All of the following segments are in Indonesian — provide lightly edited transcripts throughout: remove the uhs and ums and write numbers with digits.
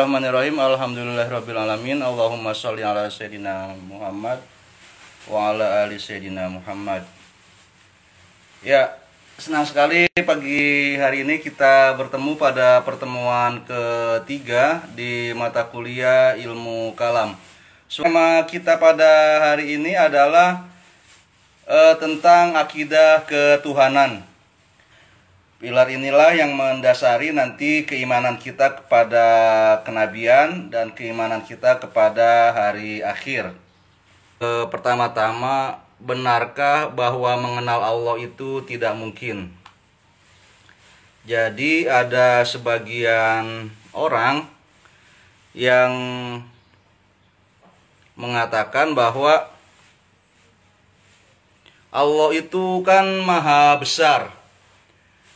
Bismillahirrahmanirrahim. Alhamdulillahirrabbilalamin. Allahumma sholli ala Sayyidina Muhammad wa ala ali Sayyidina Muhammad. Ya, senang sekali pagi hari ini kita bertemu pada pertemuan ketiga di mata kuliah ilmu kalam. Tema kita pada hari ini adalah tentang akidah ketuhanan. Pilar inilah yang mendasari nanti keimanan kita kepada kenabian dan keimanan kita kepada hari akhir. Pertama-tama, benarkah bahwa mengenal Allah itu tidak mungkin? Jadi ada sebagian orang yang mengatakan bahwa Allah itu kan maha besar.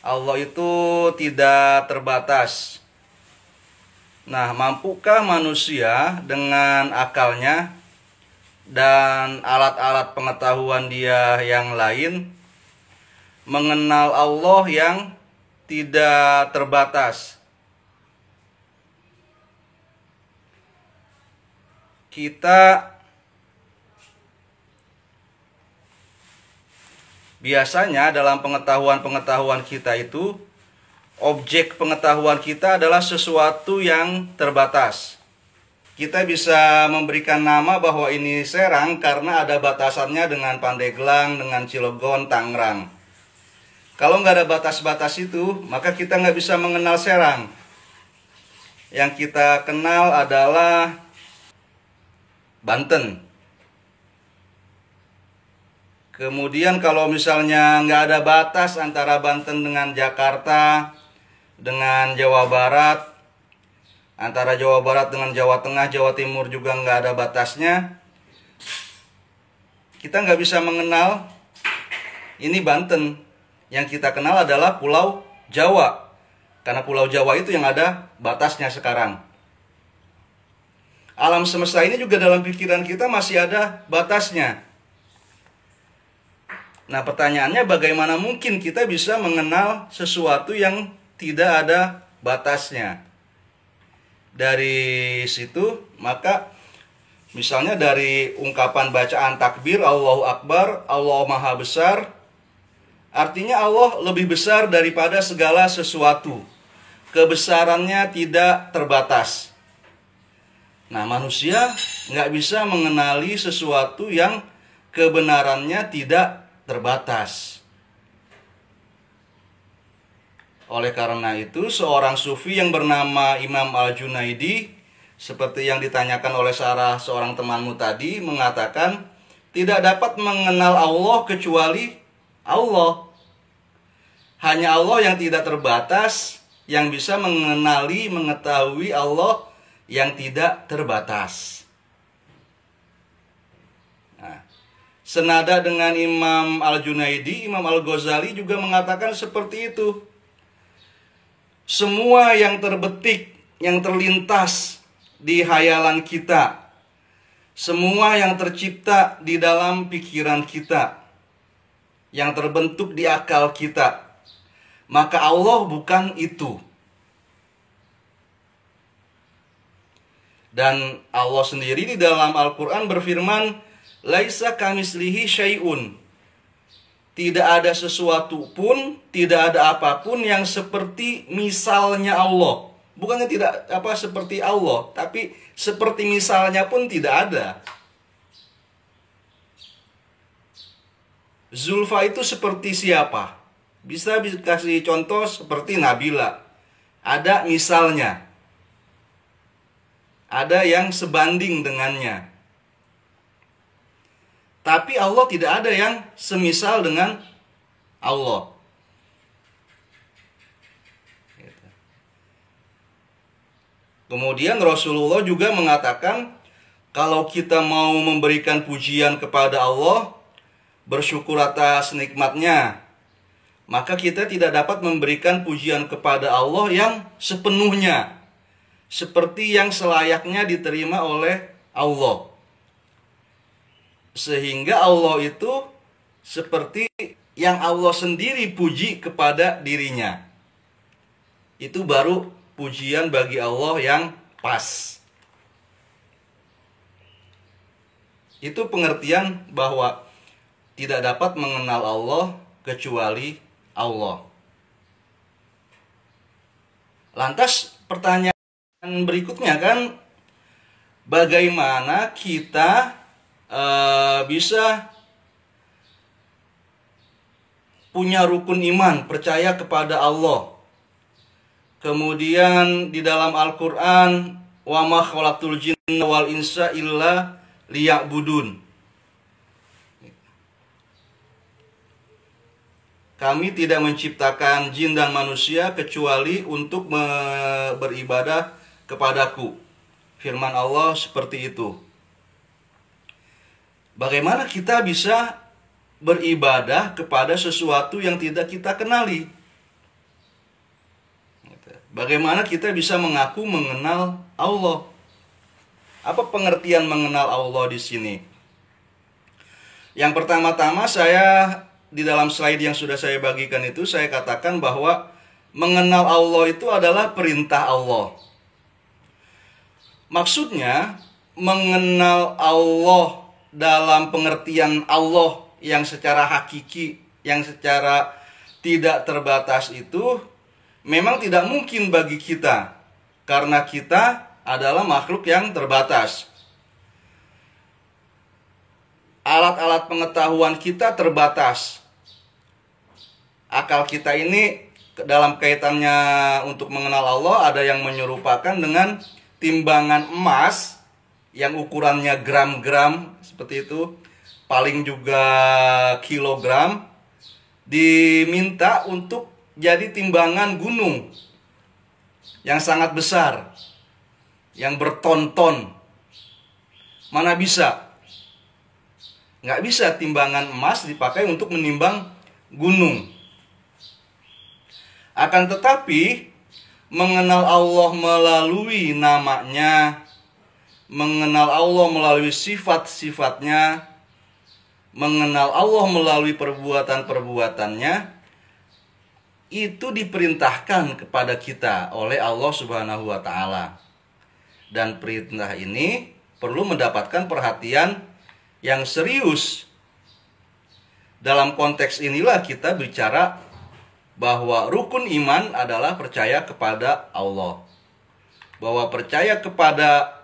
Allah itu tidak terbatas. Nah, mampukah manusia dengan akalnya dan alat-alat pengetahuan dia yang lain mengenal Allah yang tidak terbatas? Kita biasanya dalam pengetahuan kita itu, objek pengetahuan kita adalah sesuatu yang terbatas. Kita bisa memberikan nama bahwa ini Serang karena ada batasannya dengan Pandeglang, dengan Cilegon, Tangerang. Kalau nggak ada batas-batas itu, maka kita nggak bisa mengenal Serang. Yang kita kenal adalah Banten. Kemudian kalau misalnya nggak ada batas antara Banten dengan Jakarta, dengan Jawa Barat, antara Jawa Barat dengan Jawa Tengah, Jawa Timur juga nggak ada batasnya, kita nggak bisa mengenal ini Banten. Yang kita kenal adalah Pulau Jawa, karena Pulau Jawa itu yang ada batasnya sekarang. Alam semesta ini juga dalam pikiran kita masih ada batasnya. Nah, pertanyaannya bagaimana mungkin kita bisa mengenal sesuatu yang tidak ada batasnya? Dari situ, maka misalnya dari ungkapan bacaan takbir, Allahu Akbar, Allah Maha Besar, artinya Allah lebih besar daripada segala sesuatu. Kebesarannya tidak terbatas. Nah, manusia nggak bisa mengenali sesuatu yang kebenarannya tidak terbatas. Oleh karena itu, seorang sufi yang bernama Imam Al-Junaidi, seperti yang ditanyakan oleh seorang temanmu tadi, mengatakan tidak dapat mengenal Allah kecuali Allah. Hanya Allah yang tidak terbatas yang bisa mengetahui Allah yang tidak terbatas. Senada dengan Imam Al-Junaidi, Imam Al-Ghazali juga mengatakan seperti itu. Semua yang terbetik, yang terlintas di hayalan kita, semua yang tercipta di dalam pikiran kita, yang terbentuk di akal kita, maka Allah bukan itu. Dan Allah sendiri di dalam Al-Quran berfirman, Laisa kamislihi syai'un. Tidak ada sesuatu pun, tidak ada apapun yang seperti misalnya Allah. Bukannya tidak seperti Allah, tapi seperti misalnya pun tidak ada. Zulfa itu seperti siapa? Bisa kasih contoh seperti Nabila. Ada misalnya. Ada yang sebanding dengannya. Tapi Allah tidak ada yang semisal dengan Allah. Kemudian Rasulullah juga mengatakan, kalau kita mau memberikan pujian kepada Allah, bersyukur atas nikmatnya, maka kita tidak dapat memberikan pujian kepada Allah yang sepenuhnya, seperti yang selayaknya diterima oleh Allah. Sehingga Allah itu seperti yang Allah sendiri puji kepada dirinya. Itu baru pujian bagi Allah yang pas. Itu pengertian bahwa tidak dapat mengenal Allah kecuali Allah. Lantas pertanyaan berikutnya kan, bagaimana kita bisa punya rukun iman, percaya kepada Allah. Kemudian di dalam Al-Quran, wa ma khalaqtul jinna wal insa illa liya'budun. Kami tidak menciptakan jin dan manusia kecuali untuk beribadah kepadaku. Firman Allah seperti itu. Bagaimana kita bisa beribadah kepada sesuatu yang tidak kita kenali? Bagaimana kita bisa mengaku mengenal Allah? Apa pengertian mengenal Allah di sini? Yang pertama-tama saya di dalam slide yang sudah saya bagikan itu saya katakan bahwa mengenal Allah itu adalah perintah Allah. Maksudnya mengenal Allah dalam pengertian Allah yang secara hakiki, yang secara tidak terbatas itu memang tidak mungkin bagi kita, karena kita adalah makhluk yang terbatas. Alat-alat pengetahuan kita terbatas. Akal kita ini dalam kaitannya untuk mengenal Allah ada yang menyerupakan dengan timbangan emas yang ukurannya gram-gram seperti itu, paling juga kilogram, diminta untuk jadi timbangan gunung yang sangat besar, yang berton-ton. Mana bisa? Nggak bisa timbangan emas dipakai untuk menimbang gunung. Akan tetapi, mengenal Allah melalui namanya, mengenal Allah melalui sifat-sifatnya, mengenal Allah melalui perbuatan-perbuatannya, itu diperintahkan kepada kita oleh Allah Subhanahu wa Ta'ala. Dan perintah ini perlu mendapatkan perhatian yang serius. Dalam konteks inilah kita bicara bahwa rukun iman adalah percaya kepada Allah. Bahwa percaya kepada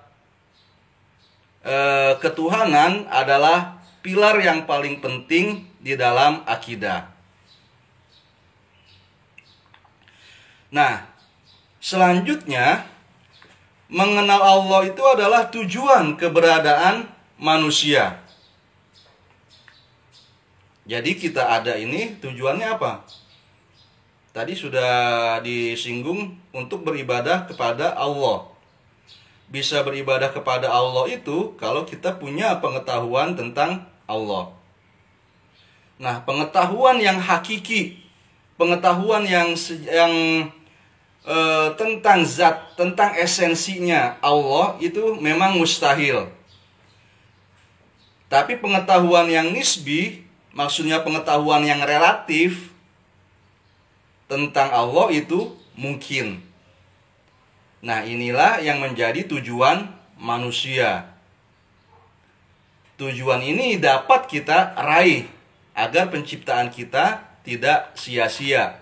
ketuhanan adalah pilar yang paling penting di dalam akidah. Nah, selanjutnya mengenal Allah itu adalah tujuan keberadaan manusia. Jadi kita ada ini tujuannya apa? Tadi sudah disinggung untuk beribadah kepada Allah. Bisa beribadah kepada Allah itu kalau kita punya pengetahuan tentang Allah. Nah, pengetahuan yang hakiki, pengetahuan yang tentang zat, tentang esensinya Allah itu memang mustahil. Tapi pengetahuan yang nisbi, maksudnya pengetahuan yang relatif tentang Allah itu mungkin. Nah, inilah yang menjadi tujuan manusia. Tujuan ini dapat kita raih agar penciptaan kita tidak sia-sia.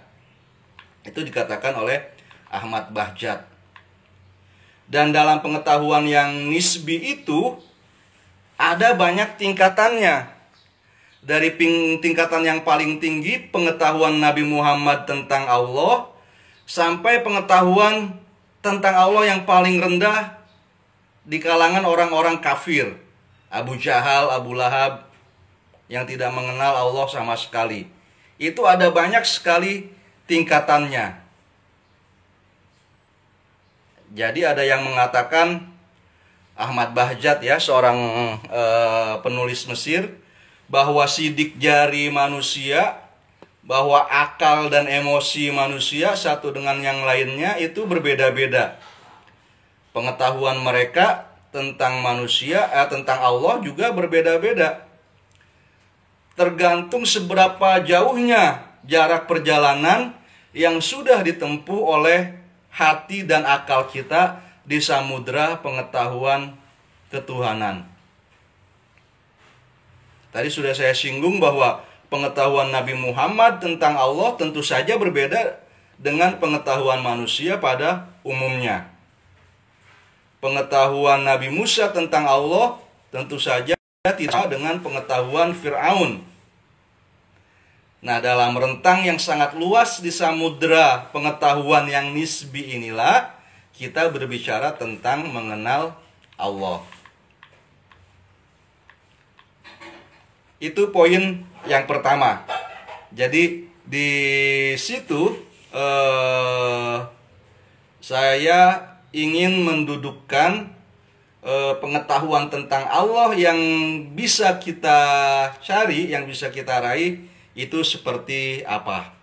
Itu dikatakan oleh Ahmad Bahjat. Dan dalam pengetahuan yang nisbi itu ada banyak tingkatannya. Dari tingkatan yang paling tinggi, pengetahuan Nabi Muhammad tentang Allah, sampai pengetahuan tentang Allah yang paling rendah di kalangan orang-orang kafir. Abu Jahal, Abu Lahab, yang tidak mengenal Allah sama sekali. Itu ada banyak sekali tingkatannya. Jadi ada yang mengatakan, Ahmad Bahjat ya, seorang penulis Mesir, bahwa sidik jari manusia, bahwa akal dan emosi manusia satu dengan yang lainnya itu berbeda-beda. Pengetahuan mereka tentang manusia, tentang Allah juga berbeda-beda. Tergantung seberapa jauhnya jarak perjalanan yang sudah ditempuh oleh hati dan akal kita di samudra pengetahuan ketuhanan. Tadi sudah saya singgung bahwa pengetahuan Nabi Muhammad tentang Allah tentu saja berbeda dengan pengetahuan manusia pada umumnya. Pengetahuan Nabi Musa tentang Allah tentu saja tidak sama dengan pengetahuan Fir'aun. Nah, dalam rentang yang sangat luas di samudra pengetahuan yang nisbi inilah kita berbicara tentang mengenal Allah. Itu poin yang pertama. Jadi di situ saya ingin mendudukkan pengetahuan tentang Allah yang bisa kita cari, yang bisa kita raih itu seperti apa.